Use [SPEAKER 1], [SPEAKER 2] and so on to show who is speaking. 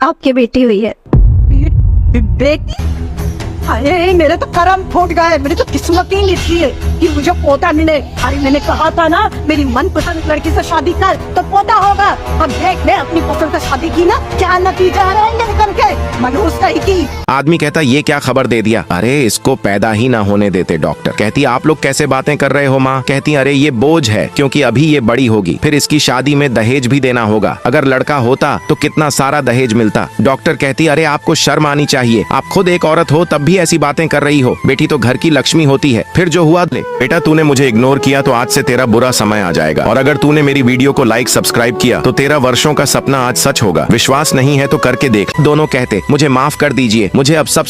[SPEAKER 1] आपकी बेटी हुई है।
[SPEAKER 2] बेटी? अरे मेरे तो करम फूट गए, मेरी तो किस्मत ही लिखी है कि मुझे पोता मिले। अरे मैंने कहा था ना मेरी मनपसंद लड़की से शादी कर तो पोता होगा। अब देख ले अपनी पसंद से शादी की ना, क्या नतीजा आ रहा है निकल के। मनहूस कही की।
[SPEAKER 3] आदमी कहता ये क्या खबर दे दिया। अरे इसको पैदा ही ना होने देते। डॉक्टर कहती आप लोग कैसे बातें कर रहे हो माँ। कहती अरे ये बोझ है क्योंकि अभी ये बड़ी होगी, फिर इसकी शादी में दहेज भी देना होगा। अगर लड़का होता तो कितना सारा दहेज मिलता। डॉक्टर कहती अरे आपको शर्म आनी चाहिए, आप खुद एक औरत हो तब भी ऐसी बातें कर रही हो। बेटी तो घर की लक्ष्मी होती है। फिर जो हुआ ले बेटा, तूने मुझे इग्नोर किया तो आज से तेरा बुरा समय आ जाएगा। और अगर तूने मेरी वीडियो को लाइक सब्सक्राइब किया तो तेरा वर्षों का सपना आज सच होगा। विश्वास नहीं है तो करके देख। दोनों कहते मुझे माफ कर दीजिए, मुझे अब सब